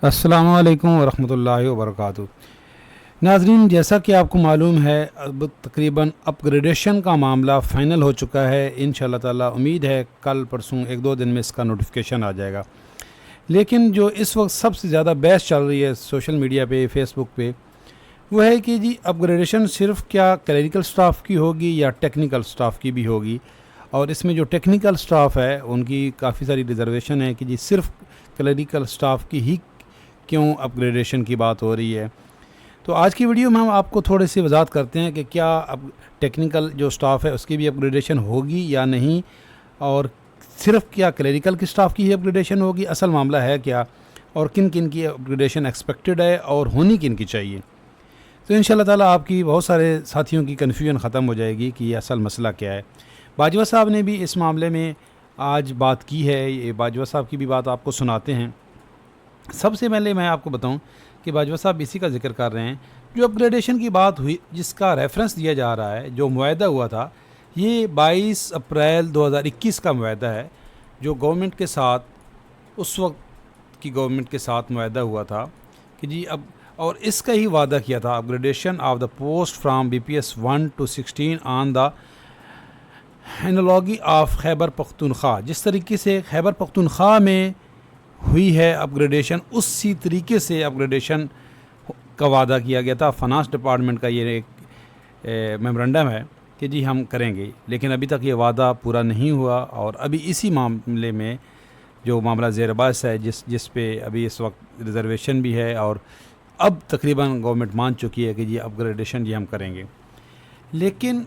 अस्सलामु अलैकुम वरहमतुल्लाहि वबरकातुहू। नाज़रीन, जैसा कि आपको मालूम है, अब तकरीबन अपग्रेडेशन का मामला फ़ाइनल हो चुका है। इंशाअल्लाह ताला उम्मीद है कल परसों एक दो दिन में इसका नोटिफिकेशन आ जाएगा। लेकिन जो इस वक्त सबसे ज़्यादा बहस चल रही है सोशल मीडिया पे, फेसबुक पे, वो है कि जी अपग्रेडेशन सिर्फ क्या क्लरिकल स्टाफ की होगी या टेक्निकल स्टाफ की भी होगी। और इसमें जो टेक्निकल स्टाफ है उनकी काफ़ी सारी रिजर्वेशन है कि जी सिर्फ क्लरिकल स्टाफ की ही क्यों अपग्रेडेशन की बात हो रही है। तो आज की वीडियो में हम आपको थोड़ी सी वजाहत करते हैं कि क्या अब टेक्निकल जो स्टाफ है उसकी भी अपग्रेडेशन होगी या नहीं, और सिर्फ क्या क्लरिकल की स्टाफ की ही अपग्रेडेशन होगी, असल मामला है क्या, और किन किन की अपग्रेडेशन एक्सपेक्टेड है और होनी किन की चाहिए। तो इंशाल्लाह ताला आपकी बहुत सारे साथियों की कन्फ्यूजन ख़त्म हो जाएगी कि ये असल मसला क्या है। बाजवा साहब ने भी इस मामले में आज बात की है, ये बाजवा साहब की भी बात आपको सुनाते हैं। सबसे पहले मैं आपको बताऊं कि बाजवा साहब इसी का जिक्र कर रहे हैं। जो अपग्रेडेशन की बात हुई, जिसका रेफरेंस दिया जा रहा है, जो मुआहदा हुआ था, ये 22 अप्रैल 2021 का मुआहदा है, जो गवर्नमेंट के साथ, उस वक्त की गवर्नमेंट के साथ मुआहदा हुआ था कि जी अब, और इसका ही वादा किया था upgradation of the post from BPS 1 to 16 on the analogy of Khyber Pakhtunkhwa. जिस तरीके से खैबर पख्तूनख्वा में हुई है अपग्रेडेशन, उसी तरीके से अपग्रेडेशन का वादा किया गया था। फाइनेंस डिपार्टमेंट का ये एक मेमोरेंडम है कि जी हम करेंगे, लेकिन अभी तक ये वादा पूरा नहीं हुआ। और अभी इसी मामले में जो मामला ज़ेर बहस है, जिस पे अभी इस वक्त रिजर्वेशन भी है, और अब तकरीबन गवर्नमेंट मान चुकी है कि जी अपग्रेडेशन जी हम करेंगे। लेकिन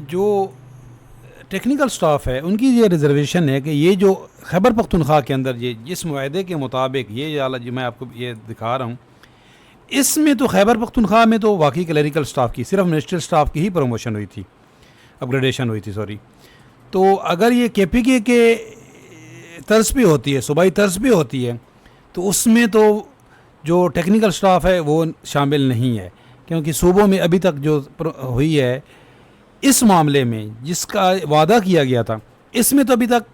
जो टेक्निकल स्टाफ है उनकी ये रिजर्वेशन है कि ये जो खैबर पख्तूनख्वा के अंदर ये जिस मुआहदे के मुताबिक ये वाला जो मैं आपको ये दिखा रहा हूँ, इसमें तो खैबर पख्तूनख्वा में तो वाकई क्लरिकल स्टाफ की, सिर्फ मिनिस्ट्रियल स्टाफ की ही प्रमोशन हुई थी, अपग्रेडेशन हुई थी, सॉरी। तो अगर ये KPK के तर्ज पे होती है, सूबाई तर्ज पे होती है, तो उसमें तो जो टेक्निकल स्टाफ है वो शामिल नहीं है, क्योंकि सूबों में अभी तक जो हुई है इस मामले में जिसका वादा किया गया था, इसमें तो अभी तक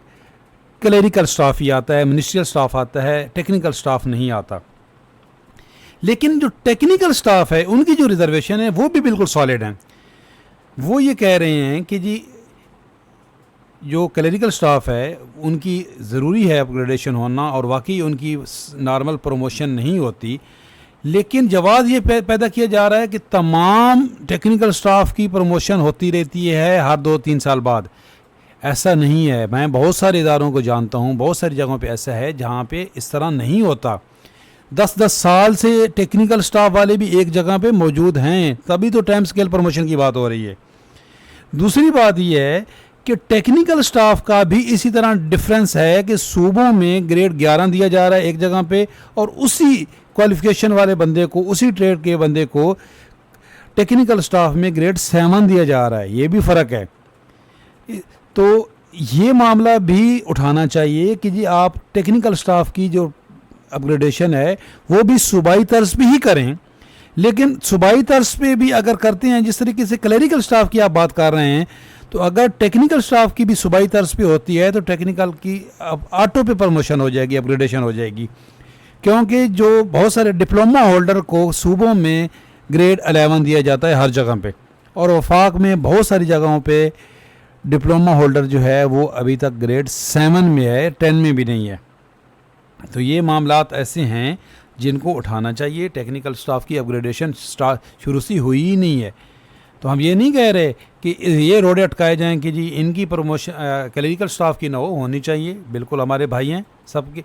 क्लरिकल स्टाफ ही आता है, मिनिस्ट्रियल स्टाफ आता है, टेक्निकल स्टाफ नहीं आता। लेकिन जो टेक्निकल स्टाफ है उनकी जो रिजर्वेशन है वो भी बिल्कुल सॉलिड है। वो ये कह रहे हैं कि जी जो क्लरिकल स्टाफ है उनकी ज़रूरी है अपग्रेडेशन होना, और वाकई उनकी नॉर्मल प्रमोशन नहीं होती। लेकिन जवाब ये पैदा किया जा रहा है कि तमाम टेक्निकल स्टाफ की प्रमोशन होती रहती है हर 2-3 साल बाद। ऐसा नहीं है। मैं बहुत सारे इदारों को जानता हूँ, बहुत सारी जगहों पे ऐसा है जहाँ पे इस तरह नहीं होता। 10-10 साल से टेक्निकल स्टाफ वाले भी एक जगह पे मौजूद हैं, तभी तो टाइम स्केल प्रमोशन की बात हो रही है। दूसरी बात यह है कि टेक्निकल स्टाफ का भी इसी तरह डिफरेंस है कि सूबों में ग्रेड 11 दिया जा रहा है एक जगह पे, और उसी क्वालिफिकेशन वाले बंदे को, उसी ट्रेड के बंदे को टेक्निकल स्टाफ में ग्रेड 7 दिया जा रहा है। ये भी फ़र्क है। तो ये मामला भी उठाना चाहिए कि जी आप टेक्निकल स्टाफ की जो अपग्रेडेशन है वो भी सूबाई तर्ज पे ही करें। लेकिन सूबाई तर्ज पे भी अगर करते हैं, जिस तरीके से क्लरिकल स्टाफ की आप बात कर रहे हैं, तो अगर टेक्निकल स्टाफ की भी सूबाई तर्ज पे होती है तो टेक्निकल की अब ऑटो पे प्रमोशन हो जाएगी, अपग्रेडेशन हो जाएगी। क्योंकि जो बहुत सारे डिप्लोमा होल्डर को सूबों में ग्रेड 11 दिया जाता है हर जगह पे, और वफाक में बहुत सारी जगहों पे डिप्लोमा होल्डर जो है वो अभी तक ग्रेड 7 में है, 10 में भी नहीं है। तो ये मामलात ऐसे हैं जिनको उठाना चाहिए। टेक्निकल स्टाफ की अपग्रेडेशन शुरू से हुई ही नहीं है। तो हम ये नहीं कह रहे कि ये रोडे अटकाए जाएं कि जी इनकी प्रमोशन क्लरिकल स्टाफ की ना होनी चाहिए, बिल्कुल हमारे भाई हैं सबके,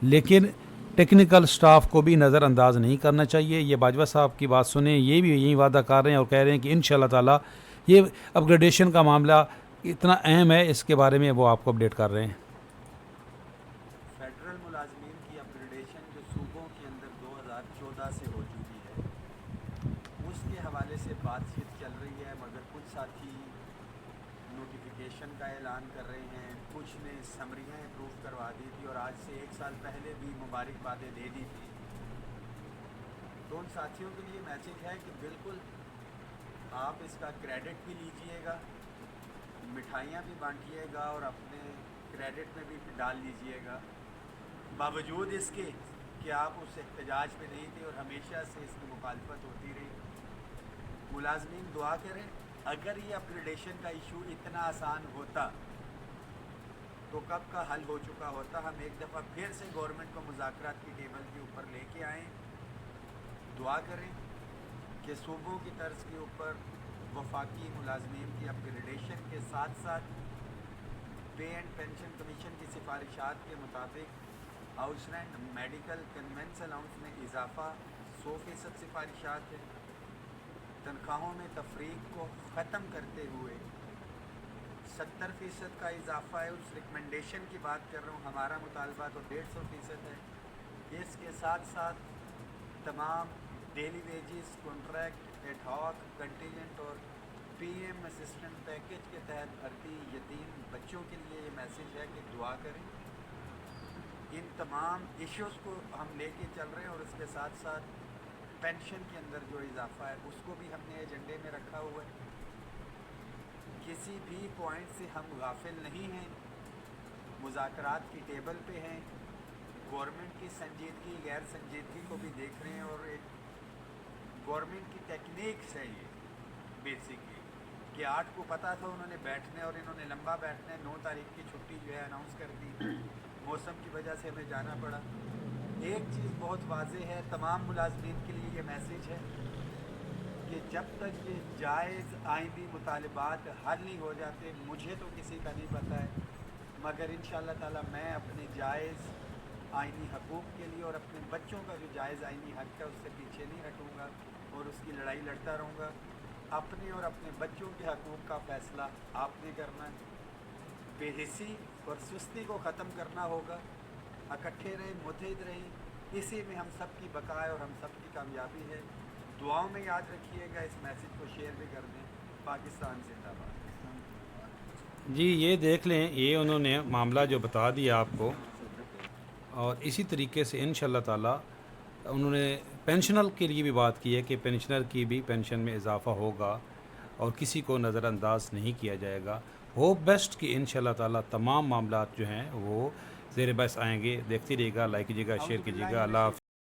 लेकिन टेक्निकल स्टाफ को भी नज़रअंदाज नहीं करना चाहिए। ये बाजवा साहब की बात सुने, ये भी यही वादा कर रहे हैं और कह रहे हैं कि इंशाल्लाह ताला ये अपग्रेडेशन का मामला इतना अहम है, इसके बारे में वो आपको अपडेट कर रहे हैं। फेडरल मुलाजमीन की अपग्रेडेशन जो सूबों के अंदर 2014 से हो चुकी है, उसके हवाले से बातचीत चल रही है, मगर कुछ साथी नोटिफिकेशन का ऐलान कर रहे हैं, कुछ ने समरियाँ अप्रूव करवा दी थी और आज से 1 साल पहले भी मुबारकबादें दे दी थी। तो उन साथियों के लिए मैसेज है कि बिल्कुल आप इसका क्रेडिट भी लीजिएगा, मिठाइयाँ भी बांटिएगा और अपने क्रेडिट में भी डाल लीजिएगा। बावजूद इसके कि आप उस एहतजाज पे नहीं थे और हमेशा से इसकी मुखालफत होती रही। मुलाजमीन दुआ करें, अगर ये अपग्रेडेशन का इशू इतना आसान होता तो कब का हल हो चुका होता। हम एक दफ़ा फिर से गवर्नमेंट को मुज़ाकरात की टेबल के ऊपर लेके आएँ। दुआ करें कि सूबों की तर्ज के ऊपर वफाकी मुलाजमीन की अपग्रेडेशन के साथ साथ पे एंड पेंशन कमीशन की सिफारिशात के मुताबिक आउटस्टैंड मेडिकल कन्वेंस अलाउंस में इजाफ़ा 100% सिफारिशात है। तनख्वाहों में तफरीक को ख़त्म करते हुए 70% का इजाफ़ा है। उस रिकमेंडेशन की बात कर रहा हूँ, हमारा मुतालबा तो 150% है। इसके साथ साथ तमाम daily wages, contract, ad hoc, contingent और पीएम असिस्टेंट पैकेज के तहत भर्ती यतीम बच्चों के लिए ये मैसेज है कि दुआ करें। इन तमाम इश्यूज़ को हम लेके चल रहे हैं और इसके साथ साथ पेंशन के अंदर जो इजाफ़ा है उसको भी हमने एजेंडे में रखा हुआ है। किसी भी पॉइंट से हम गाफिल नहीं हैं, मुज़ाकरात की टेबल पे हैं, गवर्नमेंट की संजीदगी गैर संजीदगी को भी देख रहे हैं और एक गवर्नमेंट की टेक्निक्स है ये बेसिकली कि 8 को पता था उन्होंने बैठने और इन्होंने लंबा बैठना है। 9 तारीख की छुट्टी जो है अनाउंस कर दी, मौसम की वजह से हमें जाना पड़ा। एक चीज़ बहुत वाज़ेह है, तमाम मुलाजमीन के लिए ये मैसेज है कि जब तक ये जायज़ आइनी मुतालबात हल नहीं हो जाते, मुझे तो किसी का नहीं पता है, मगर इंशाअल्लाह ताला मैं अपने जायज़ आइनी हकूक़ के लिए और अपने बच्चों का जो जायज़ आइनी हक़ है उससे पीछे नहीं हटूँगा और उसकी लड़ाई लड़ता रहूँगा। अपने और अपने बच्चों के हकूक़ का फ़ैसला आपने करना है। बेहिसी और सुस्ती को ख़त्म करना होगा। इकट्ठे रहें, मुत्तहिद रहें, इसी में हम सब की बका है और हम सब की कामयाबी है। दुआओं में याद रखिएगा, इस मैसेज को शेयर भी कर दें। पाकिस्तान जिंदाबाद। जी ये देख लें, ये उन्होंने मामला जो बता दिया आपको, और इसी तरीके से इंशाअल्लाह ताला उन्होंने पेंशनर के लिए भी बात की है कि पेंशनर की भी पेंशन में इजाफ़ा होगा और किसी को नज़रअंदाज नहीं किया जाएगा। होप बेस्ट कि इंशाअल्लाह ताला तमाम मामलात जो हैं वो ज़ेर बहस आएंगे। देखते रहिएगा, लाइक कीजिएगा, शेयर कीजिएगा। अल्लाह हाफ़िज़।